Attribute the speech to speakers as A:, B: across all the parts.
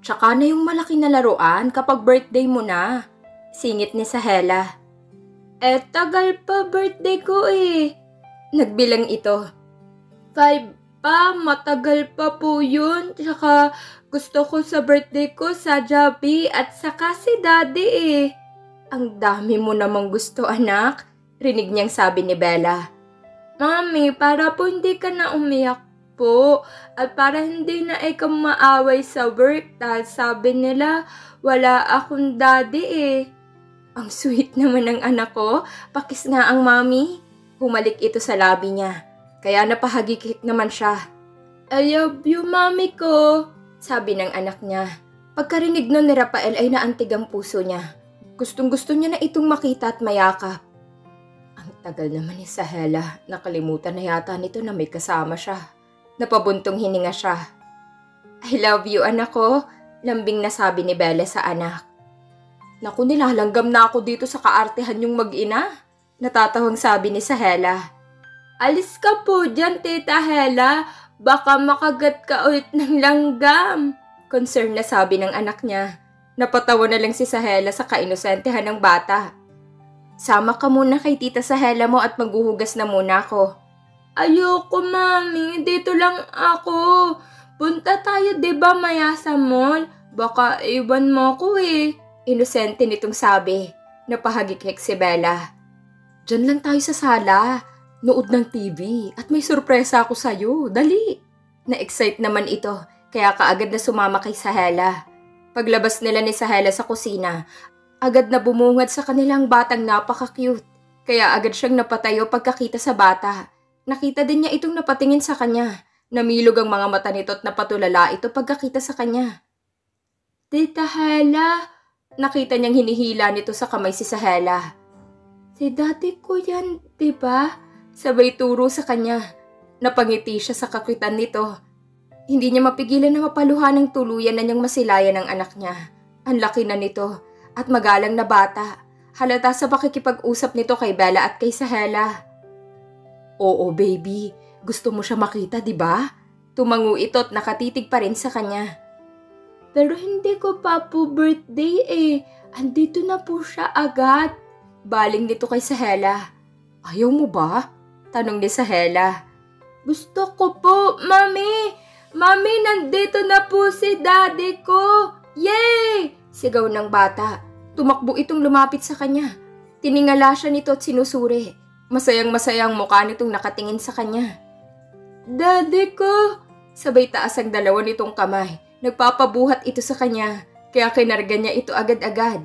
A: Tsaka na yung malaki na laruan kapag birthday mo na. Singit ni Sahela. Tagal pa birthday ko eh. Nagbilang ito. 5 pa, matagal pa po yun. Tsaka gusto ko sa birthday ko sa Jabi at saka si Daddy eh. Ang dami mo namang gusto anak, rinig niyang sabi ni Bella. Mami, para po hindi ka na umiyak po at para hindi na ikaw maaway sa work dahil sabi nila wala akong daddy eh. Ang sweet naman ng anak ko, pakis nga ang mami. Humalik ito sa labi niya, kaya napahagikik naman siya. I love you, mami ko, sabi ng anak niya. Pagkarinig nun ni Rafael ay naantig ang puso niya. Gustong-gusto niya na itong makita at mayakap. Ang tagal naman ni Sahela, nakalimutan na yata nito na may kasama siya. Napabuntong hininga siya. I love you, anak ko, lambing na sabi ni Bella sa anak. Naku, nilalanggam na ako dito sa kaartehan yung mag-ina. Natatawang sabi ni Sahela. Alis ka po dyan, Tita Hela. Baka makagat ka ulit ng langgam. Concern na sabi ng anak niya. Napatawa na lang si Sahela sa kainosentehan ng bata. Sama ka muna kay Tita Sahela mo at maghuhugas na muna ako. Ayoko, Mami. Dito lang ako. Punta tayo diba maya sa mall? Baka iwan mo ko eh. Inosente nitong sabi. Napahagikik si Bella. Diyan lang tayo sa sala. Nood ng TV at may sorpresa ako sa'yo. Dali. Na-excite naman ito kaya kaagad na sumama kay Sahela. Paglabas nila ni Sahela sa kusina, agad na bumungad sa kanilang batang napaka-cute. Kaya agad siyang napatayo pagkakita sa bata. Nakita din niya itong napatingin sa kanya. Namilog ang mga mata nito at napatulala ito pagkakita sa kanya. Tita Hela, nakita niyang hinihila nito sa kamay si Sahela. Si dati ko yan, diba? Sabay turo sa kanya. Napangiti siya sa kakitan nito. Hindi niya mapigilan na mapaluhan ng tuluyan na niyang masilayan ng anak niya. Ang laki na nito at magalang na bata. Halata sa pakikipag-usap nito kay Bella at kay Sahela. Oo, baby. Gusto mo siya makita, diba? Tumango ito at nakatitig pa rin sa kanya. Pero hindi ko pa po birthday eh. Andito na po siya agad. Baling nito kay Sahela. Ayaw mo ba? Tanong ni Sahela. Gusto ko po, Mami. Mami, nandito na po si Daddy ko. Yay! Sigaw ng bata. Tumakbo itong lumapit sa kanya. Tiningala siya nito at sinusuri. Masayang-masayang mukha nitong nakatingin sa kanya. Daddy ko! Sabay taas ang dalawa nitong kamay. Nagpapabuhat ito sa kanya. Kaya kinarga niya ito agad-agad.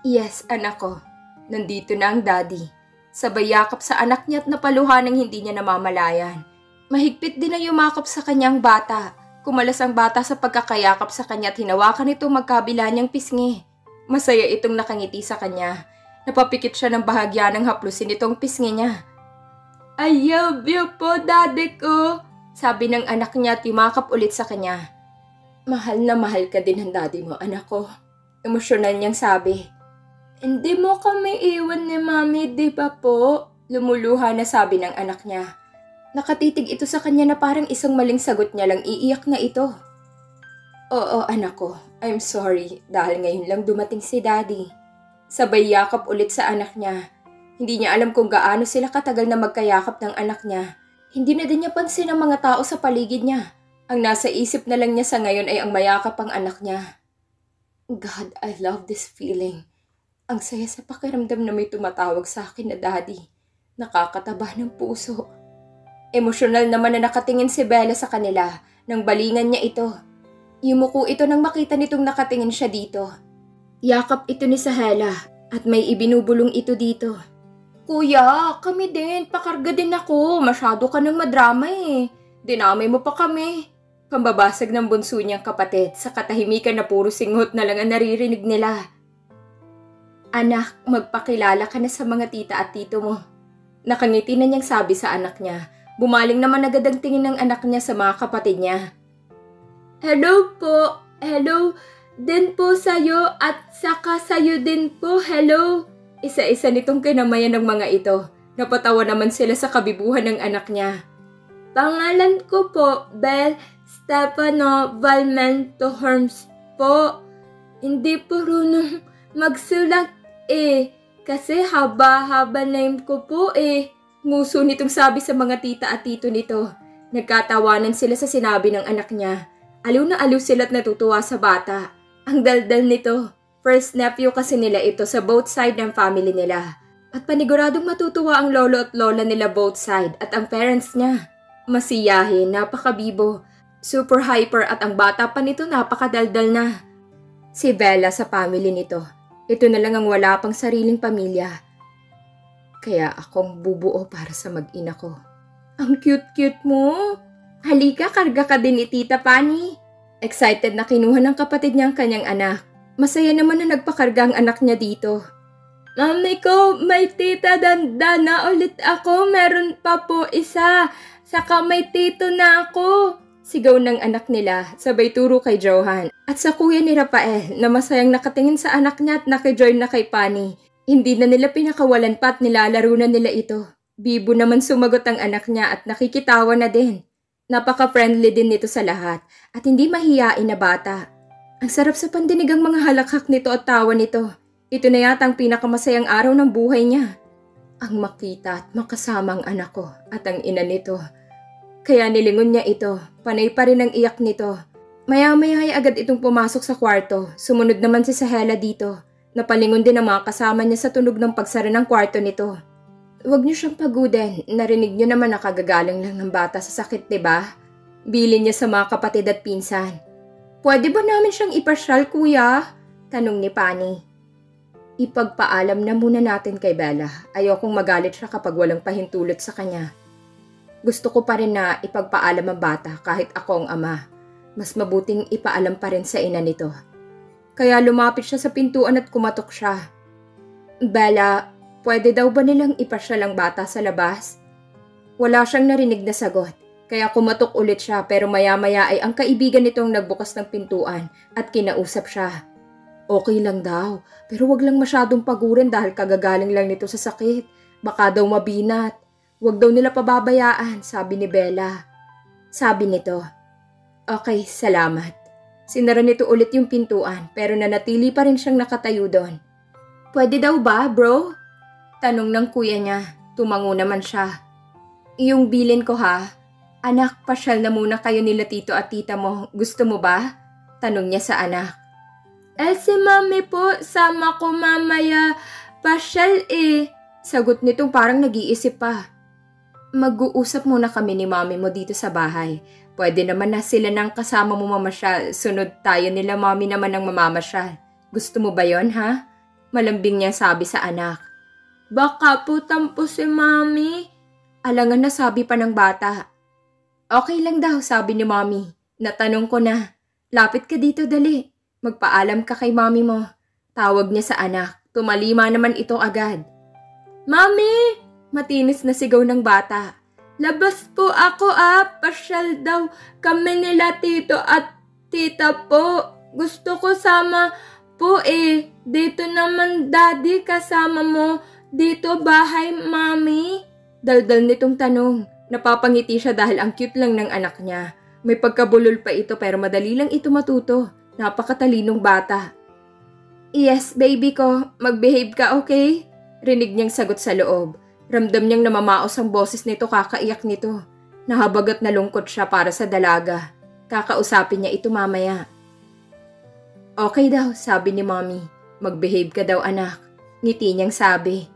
A: Yes, anak ko. Nandito na ang daddy. Sabay yakap sa anak niya at napaluhan ng hindi niya namamalayan. Mahigpit din na yumakap sa kanyang bata. Kumalas ang bata sa pagkakayakap sa kanya at hinawakan ito magkabila niyang pisngi. Masaya itong nakangiti sa kanya. Napapikit siya ng bahagya ng haplusin itong pisngi niya. I love you po, daddy ko, sabi ng anak niya at yumakap ulit sa kanya. Mahal na mahal ka din ng daddy mo, anak ko. Emosyonal niyang sabi. Hindi mo kami iwan ni Mami, di ba po? Lumuluha na sabi ng anak niya. Nakatitig ito sa kanya na parang isang maling sagot niya lang iiyak na ito. Oo, anak ko. I'm sorry dahil ngayon lang dumating si Daddy. Sabay yakap ulit sa anak niya. Hindi niya alam kung gaano sila katagal na magkayakap ng anak niya. Hindi na din niya pansin ang mga tao sa paligid niya. Ang nasa isip na lang niya sa ngayon ay ang mayakap ang anak niya. God, I love this feeling. Ang saya sa pakiramdam na may tumatawag sa akin na Daddy. Nakakataba ng puso. Emosyonal naman na nakatingin si Bella sa kanila nang balingan niya ito. Yumuko ito nang makita nitong nakatingin siya dito. Yakap ito ni Sahela at may ibinubulong ito dito. Kuya, kami din. Pakarga din ako. Masyado ka nang madrama eh. Dinamay mo pa kami. Pambabasag ng bunso niyang kapatid sa katahimikan na puro singhot na lang ang naririnig nila. Anak, magpakilala ka na sa mga tita at tito mo. Nakangiti na niyang sabi sa anak niya. Bumaling naman agad ang tingin ng anak niya sa mga kapatid niya. Hello po. Hello din po sa'yo at saka sa'yo din po. Hello. Isa-isa nitong kinamayan ng mga ito. Napatawa naman sila sa kabibuhan ng anak niya. Pangalan ko po, Bel Stefano Valmento Herms po. po. Hindi po marunong magsulat kasi haba-haba name ko po Nguso nitong sabi sa mga tita at tito nito. Nagkatawanan sila sa sinabi ng anak niya. Aliw na aliw sila't natutuwa sa bata. Ang daldal nito. First nephew kasi nila ito sa both side ng family nila. At paniguradong matutuwa ang lolo at lola nila both side at ang parents niya. Masiyahin, napakabibo, super hyper at ang bata pa nito napakadaldal na. Si Bella sa family nito. Ito na lang ang wala pang sariling pamilya. Kaya akong bubuo para sa mag-ina ko. Ang cute-cute mo. Halika, karga ka din ni Tita Pani. Excited na kinuha ng kapatid niya ang kanyang anak. Masaya naman na nagpakarga ang anak niya dito. Mami ko, may tita Dandana ulit ako. Meron pa po isa. Saka may tito na ako. Sigaw ng anak nila, sabay turo kay Johan. At sa kuya ni Rafael na masayang nakatingin sa anak niya at nakijoin na kay Pani. Hindi na nila pinakawalan pa at nilalaro na nila ito. Bibo naman sumagot ang anak niya at nakikitawa na din. Napaka-friendly din nito sa lahat at hindi mahiyain na bata. Ang sarap sa pandinig ang mga halakhak nito at tawa nito. Ito na yata ang pinakamasayang araw ng buhay niya. Ang makita at makasama ang anak ko at ang ina nito. Kaya nilingon niya ito, panay pa rin ang iyak nito. Maya-maya ay agad itong pumasok sa kwarto. Sumunod naman si Sahela dito. Napalingon din ang mga kasama niya sa tunog ng pagsara ng kwarto nito. Huwag niyo siyang pagudin. Narinig niyo naman na kagagaling lang ng bata sa sakit, diba? Bilin niya sa mga kapatid at pinsan. Pwede ba namin siyang ipasyal, kuya? Tanong ni Pani. Ipagpaalam na muna natin kay Bella. Ayokong magalit siya kapag walang pahintulot sa kanya. Gusto ko pa rin na ipagpaalam ang bata kahit ako ang ama. Mas mabuting ipaalam pa rin sa ina nito. Kaya lumapit siya sa pintuan at kumatok siya. Bella, pwede daw ba nilang ipasyal ang bata sa labas? Wala siyang narinig na sagot, kaya kumatok ulit siya pero maya-maya ay ang kaibigan nitong nagbukas ng pintuan at kinausap siya. Okay lang daw, pero wag lang masyadong pagurin dahil kagagaling lang nito sa sakit. Baka daw mabinat. Wag daw nila pababayaan, sabi ni Bella. Sabi nito, okay, salamat. Sinara nito ulit yung pintuan pero nanatili pa rin siyang nakatayo doon. Pwede daw ba, bro? Tanong ng kuya niya. Tumango naman siya. Yung bilin ko ha? Anak, pasyal na muna kayo nila tito at tita mo. Gusto mo ba? Tanong niya sa anak. Si mami po, sama ko mamaya. Pasyal Sagot nitong parang nag-iisip pa. Mag-uusap muna kami ni mami mo dito sa bahay. Pwede naman na sila nang kasama mo mamasyal. Sunod tayo nila mami naman ang mamamasyal. Gusto mo ba yon ha? Malambing niya sabi sa anak. Baka po tampo si mami. Alangan na sabi pa ng bata. Okay lang daw sabi ni mami. Natanong ko na. Lapit ka dito dali. Magpaalam ka kay mami mo. Tawag niya sa anak. Tumalima naman ito agad. Mami! Matinis na sigaw ng bata. Labas po ako pasyal daw kami nila tito at tita po. Gusto ko sama po Dito naman daddy kasama mo dito bahay mami. Daldal nitong tanong. Napapangiti siya dahil ang cute lang ng anak niya. May pagkabulol pa ito pero madali lang ito matuto. Napakatalinong bata. Yes baby ko, mag-behave ka okay? Rinig niyang sagot sa loob. Ramdam niyang namamaos ang boses nito kakaiyak nito. Nahabag at nalungkot siya para sa dalaga. Kakausapin niya ito mamaya. Okay daw, sabi ni mommy. Mag-behave ka daw anak. Ngiti niyang sabi.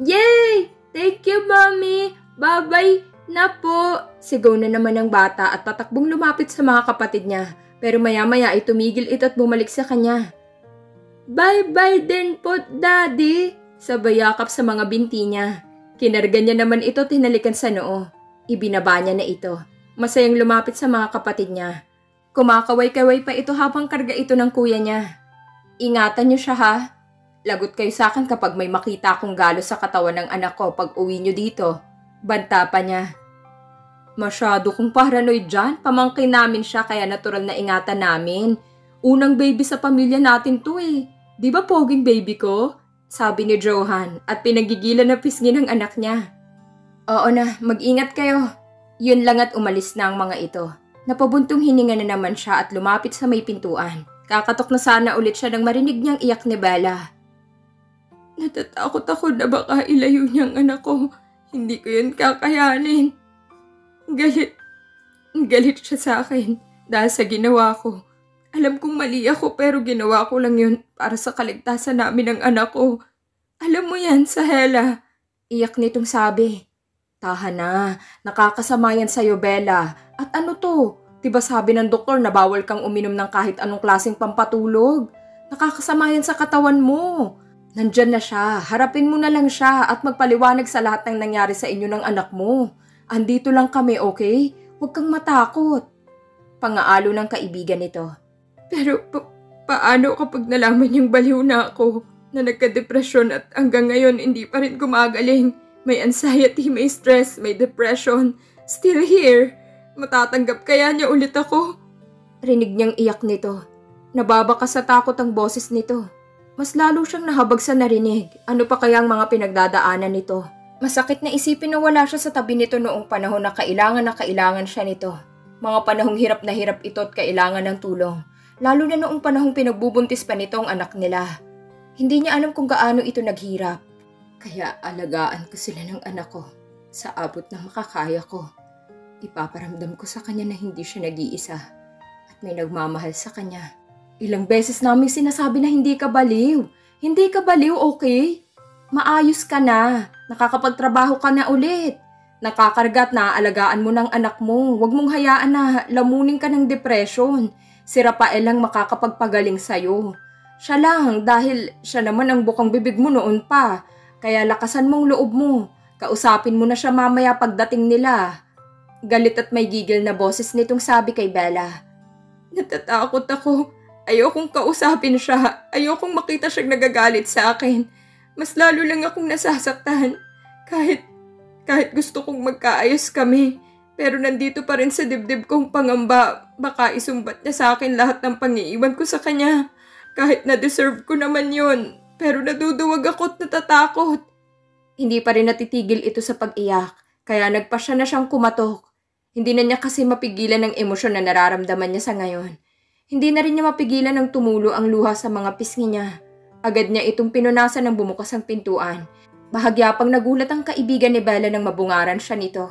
A: Yay! Thank you mommy! Bye-bye na po! Sigaw na naman ng bata at tatakbong lumapit sa mga kapatid niya. Pero maya-maya ay tumigil ito at bumalik sa kanya. Bye-bye din po daddy! Sabay yakap sa mga binti niya. Kinarga niya naman ito at hinalikan sa noo. Ibinaba niya na ito. Masayang lumapit sa mga kapatid niya. Kumakaway-kaway pa ito habang karga ito ng kuya niya. Ingatan niyo siya ha. Lagot kayo sa akin kapag may makita akong galos sa katawan ng anak ko pag uwi niyo dito. Banta pa niya. Masyado kong paranoid dyan. Pamangkin namin siya kaya natural na ingatan namin. Unang baby sa pamilya natin to Di ba poging baby ko? Sabi ni Johan at pinagigilan na pisngi ng anak niya. Oo na, mag-ingat kayo. Yun lang at umalis na ang mga ito. Napabuntong hininga na naman siya at lumapit sa may pintuan. Kakatok na sana ulit siya nang marinig niyang iyak ni Bella. Natatakot ako na baka ilayo niyang anak ko. Hindi ko yun kakayanin. Galit siya sa akin dahil sa ginawa ko. Alam kong mali ako pero ginawa ko lang yun para sa kaligtasan namin ng anak ko. Alam mo yan, Sahela. Iyak nitong sabi. Tahan na, nakakasama yan sa'yo, Bella. At ano to? Diba sabi ng doktor na bawal kang uminom ng kahit anong klaseng pampatulog? Nakakasama yan sa katawan mo. Nandyan na siya, harapin mo na lang siya at magpaliwanag sa lahat ng nangyari sa inyo ng anak mo. Andito lang kami, okay? Huwag kang matakot. Pangaalo ng kaibigan nito. Pero paano kapag nalaman niyang baliw na ako, na nagka-depresyon at hanggang ngayon hindi pa rin gumagaling? May anxiety, may stress, may depression. Still here. Matatanggap kaya niya ulit ako? Rinig niyang iyak nito. Nababakas sa takot ang boses nito. Mas lalo siyang nahabag sa narinig. Ano pa kaya ang mga pinagdadaanan nito? Masakit na isipin na wala siya sa tabi nito noong panahon na kailangan siya nito. Mga panahong hirap na hirap ito at kailangan ng tulong. Lalo na noong panahong pinagbubuntis pa nito ang anak nila. Hindi niya alam kung gaano ito naghirap. Kaya alagaan ko sila ng anak ko sa abot ng makakaya ko. Ipaparamdam ko sa kanya na hindi siya nag-iisa at may nagmamahal sa kanya. Ilang beses namin sinasabi na hindi ka baliw. Hindi ka baliw, okay? Maayos ka na. Nakakapagtrabaho ka na ulit. Nakakarga at naaalagaan mo ng anak mo. Huwag mong hayaan na lamunin ka ng depression. Si Rafael lang makakapagpagaling sa'yo. Siya lang dahil siya naman ang bukang bibig mo noon pa. Kaya lakasan mong loob mo. Kausapin mo na siya mamaya pagdating nila. Galit at may gigil na boses nitong sabi kay Bella. Natatakot ako. Ayokong kausapin siya. Ayokong makita siyang nagagalit sa akin. Mas lalo lang akong nasasaktan. Kahit gusto kong magkaayos kami. Pero nandito pa rin sa dibdib kong pangamba. Baka isumbat niya sa akin lahat ng pangiiwan ko sa kanya. Kahit na-deserve ko naman yun. Pero naduduwag ako at natatakot. Hindi pa rin natitigil ito sa pag-iyak. Kaya nagpasya na siyang kumatok. Hindi na niya kasi mapigilan ang emosyon na nararamdaman niya sa ngayon. Hindi na rin niya mapigilan ng tumulo ang luha sa mga pisngi niya. Agad niya itong pinunasan ng bumukas ang pintuan. Bahagya pang nagulat ang kaibigan ni Bella nang mabungaran siya nito.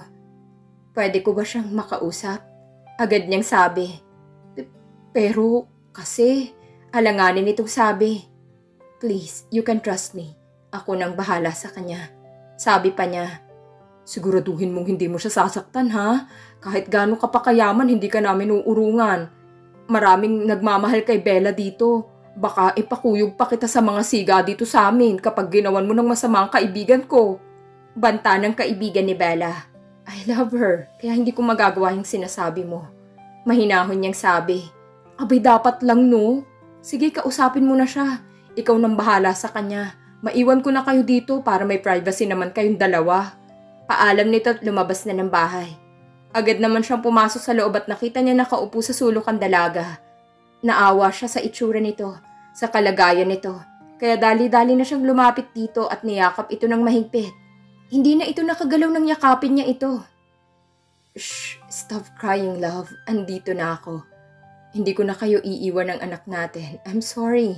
A: Pwede ko ba siyang makausap? Agad niyang sabi. Pero kasi, alanganin itong sabi. Please, you can trust me. Ako nang bahala sa kanya. Sabi pa niya. Siguraduhin mong hindi mo siya sasaktan ha? Kahit gaano ka pa kayaman, hindi ka namin uurungan. Maraming nagmamahal kay Bella dito. Baka ipakuyog pa kita sa mga siga dito sa amin kapag ginawan mo ng masama ang kaibigan ko. Banta ng kaibigan ni Bella. I love her, kaya hindi ko magagawa yung sinasabi mo. Mahinahon niyang sabi. Abay dapat lang no. Sige, kausapin mo na siya. Ikaw nang bahala sa kanya. Maiwan ko na kayo dito para may privacy naman kayong dalawa. Paalam nito at lumabas na ng bahay. Agad naman siyang pumasok sa loob at nakita niya nakaupo sa sulok ang dalaga. Naawa siya sa itsura nito, sa kalagayan nito. Kaya dali-dali na siyang lumapit dito at niyakap ito ng mahigpit. Hindi na ito nakagalaw nang yakapin niya ito. Shh, stop crying, love. Andito na ako. Hindi ko na kayo iiwan ng anak natin. I'm sorry.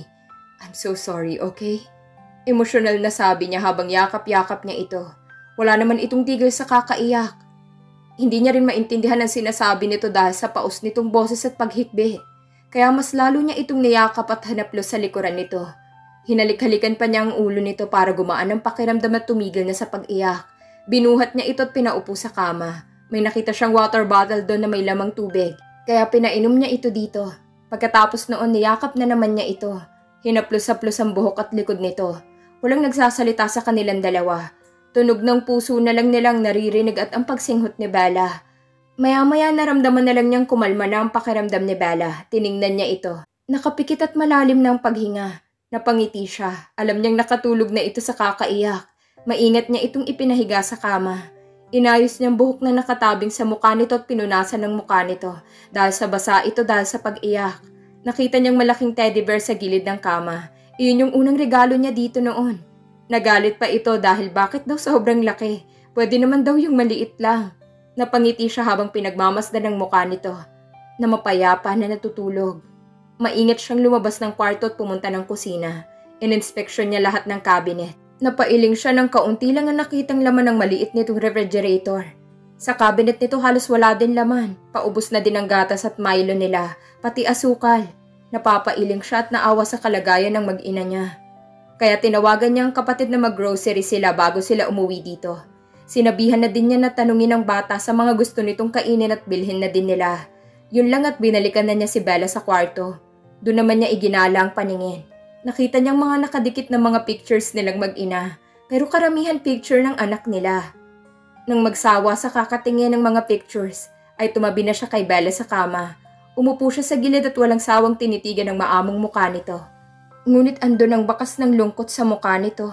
A: I'm so sorry, okay? Emosyonal na sabi niya habang yakap-yakap niya ito. Wala naman itong tigil sa kakaiyak. Hindi niya rin maintindihan ang sinasabi nito dahil sa paus nitong boses at paghikbi. Kaya mas lalo niya itong niyakap at hanaplos sa likuran nito. Hinalik-halikan pa niya ang ulo nito para gumaan ang pakiramdam at tumigil na sa pag-iyak. Binuhat niya ito at pinaupo sa kama. May nakita siyang water bottle doon na may lamang tubig. Kaya pinainom niya ito dito. Pagkatapos noon niyakap na naman niya ito. Hinaplos-haplos ang buhok at likod nito. Walang nagsasalita sa kanilang dalawa. Tunog ng puso na lang nilang naririnig at ang pagsinghot ni Bella. Maya-maya naramdaman na lang niyang kumalma na ang pakiramdam ni Bella. Tiningnan niya ito. Nakapikit at malalim ng paghinga. Napangiti siya. Alam niyang nakatulog na ito sa kakaiyak. Maingat niya itong ipinahiga sa kama. Inayos niyang buhok na nakatabing sa mukha nito at pinunasan ng mukha nito. Dahil sa basa ito dahil sa pag-iyak. Nakita niyang malaking teddy bear sa gilid ng kama. Iyon yung unang regalo niya dito noon. Nagalit pa ito dahil bakit daw sobrang laki. Pwede naman daw yung maliit lang. Napangiti siya habang pinagmamasdan ng mukha nito. Na mapayapa na natutulog. Maingat siyang lumabas ng kwarto at pumunta ng kusina. Ininspeksyon niya lahat ng cabinet. Napailing siya ng kaunti lang ang nakitang laman ng maliit nitong refrigerator. Sa cabinet nito halos wala din laman. Paubos na din ang gatas at Milo nila, pati asukal. Napapailing siya at naawa sa kalagayan ng mag-ina niya. Kaya tinawagan niya ang kapatid na mag-grocery sila bago sila umuwi dito. Sinabihan na din niya na tanungin ang bata sa mga gusto nitong kainin at bilhin na din nila. Yun lang at binalikan na niya si Bella sa kwarto. Doon naman niya iginala ang paningin. Nakita niyang mga nakadikit na mga pictures nilang mag-ina, pero karamihan picture ng anak nila. Nang magsawa sa kakatingin ng mga pictures, ay tumabi na siya kay Bella sa kama. Umupo siya sa gilid at walang sawang tinitigan ng maamong mukha nito. Ngunit andun ang bakas ng lungkot sa mukha nito.